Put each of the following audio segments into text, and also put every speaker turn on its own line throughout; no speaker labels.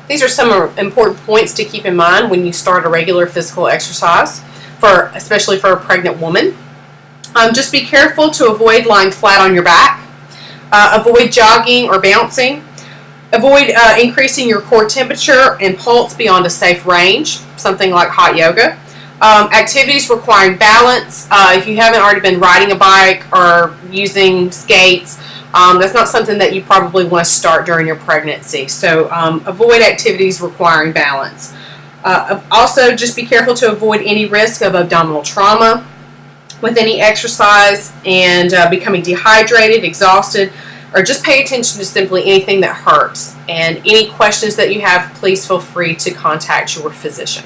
These are some important points to keep in mind when you start a regular physical exercise, especially for a pregnant woman. Just be careful to avoid lying flat on your back. Avoid jogging or bouncing. Avoid increasing your core temperature and pulse beyond a safe range, something like hot yoga. Activities requiring balance. If you haven't already been riding a bike or using skates, that's not something that you probably want to start during your pregnancy. So avoid activities requiring balance. Also, just be careful to avoid any risk of abdominal trauma with any exercise and becoming dehydrated, exhausted, or just pay attention to simply anything that hurts. And any questions that you have, please feel free to contact your physician.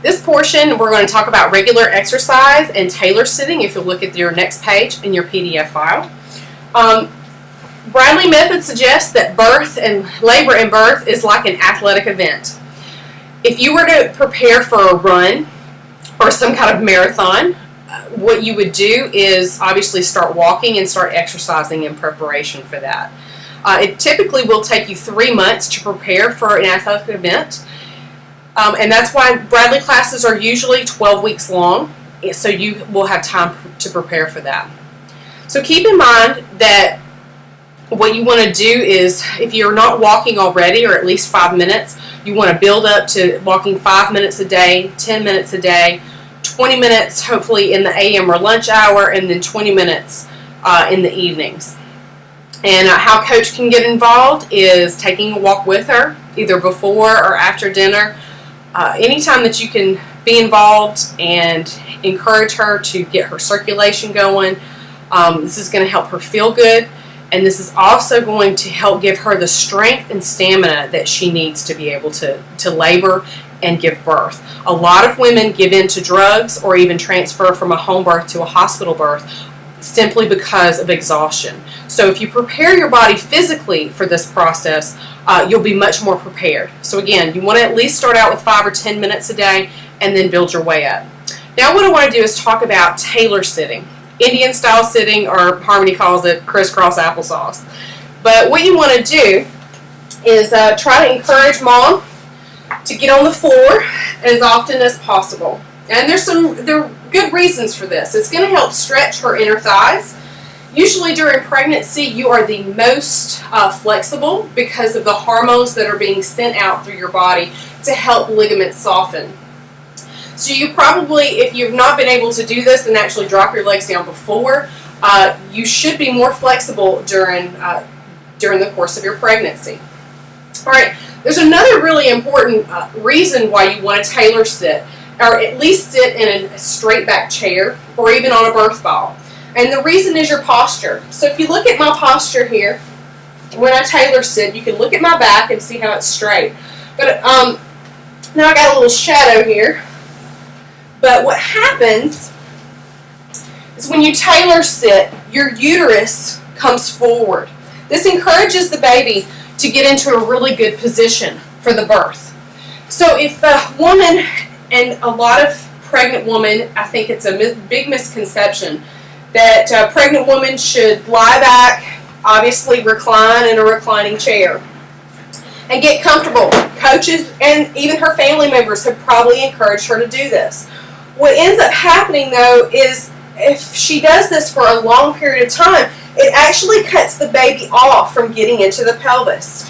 This portion, we're going to talk about regular exercise and Tailor sitting, if you look at your next page in your PDF file. Bradley method suggests that labor and birth is like an athletic event. If you were to prepare for a run or some kind of marathon, what you would do is obviously start walking and start exercising in preparation for that. It typically will take you 3 months to prepare for an athletic event. And that's why Bradley classes are usually 12 weeks long, so you will have time to prepare for that. So keep in mind that what you want to do is, if you're not walking already, or at least 5 minutes, you want to build up to walking 5 minutes a day, 10 minutes a day, 20 minutes hopefully in the AM or lunch hour, and then 20 minutes in the evenings. And how Coach can get involved is taking a walk with her, either before or after dinner. Anytime that you can be involved and encourage her to get her circulation going, this is going to help her feel good, and this is also going to help give her the strength and stamina that she needs to be able to labor and give birth. A lot of women give in to drugs or even transfer from a home birth to a hospital birth simply because of exhaustion. So if you prepare your body physically for this process, you'll be much more prepared. So again, you want to at least start out with 5 or 10 minutes a day and then build your way up. Now what I want to do is talk about Tailor sitting. Indian style sitting, or Harmony calls it crisscross applesauce. But what you want to do is try to encourage mom to get on the floor as often as possible. And there are good reasons for this. It's going to help stretch her inner thighs. Usually during pregnancy, you are the most flexible because of the hormones that are being sent out through your body to help ligaments soften. So you probably, if you've not been able to do this and actually drop your legs down before, you should be more flexible during the course of your pregnancy. All right, there's another really important reason why you want to Tailor sit, or at least sit in a straight back chair or even on a birth ball. And the reason is your posture. So if you look at my posture here, when I Tailor sit, you can look at my back and see how it's straight. But now I got a little shadow here. But what happens is when you Tailor sit, your uterus comes forward. This encourages the baby to get into a really good position for the birth. So if a woman, and a lot of pregnant women, I think it's a big misconception that a pregnant woman should lie back, obviously recline in a reclining chair, and get comfortable. Coaches and even her family members have probably encouraged her to do this. What ends up happening, though, is if she does this for a long period of time, it actually cuts the baby off from getting into the pelvis.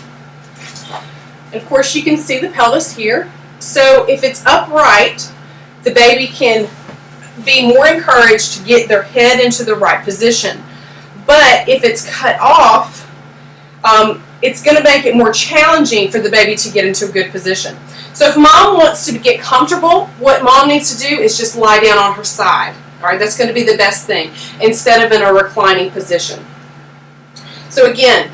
And of course, you can see the pelvis here. So if it's upright, the baby can be more encouraged to get their head into the right position. But if it's cut off, it's going to make it more challenging for the baby to get into a good position. So if mom wants to get comfortable, what mom needs to do is just lie down on her side. All right, that's going to be the best thing, instead of in a reclining position. So again,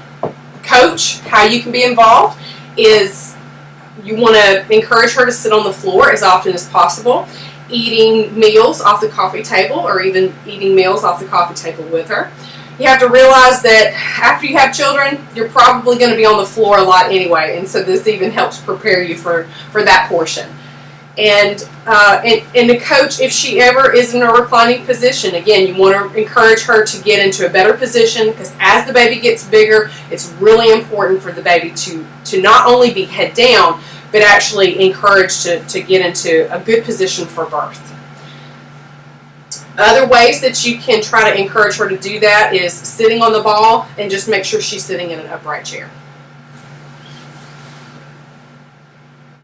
coach, how you can be involved is you want to encourage her to sit on the floor as often as possible, eating meals off the coffee table, or even eating meals off the coffee table with her. You have to realize that after you have children, you're probably going to be on the floor a lot anyway, and so this even helps prepare you for that portion. And the coach, if she ever is in a reclining position, again, you want to encourage her to get into a better position, because as the baby gets bigger, it's really important for the baby to not only be head down, but actually encouraged to get into a good position for birth. Other ways that you can try to encourage her to do that is sitting on the ball, and just make sure she's sitting in an upright chair.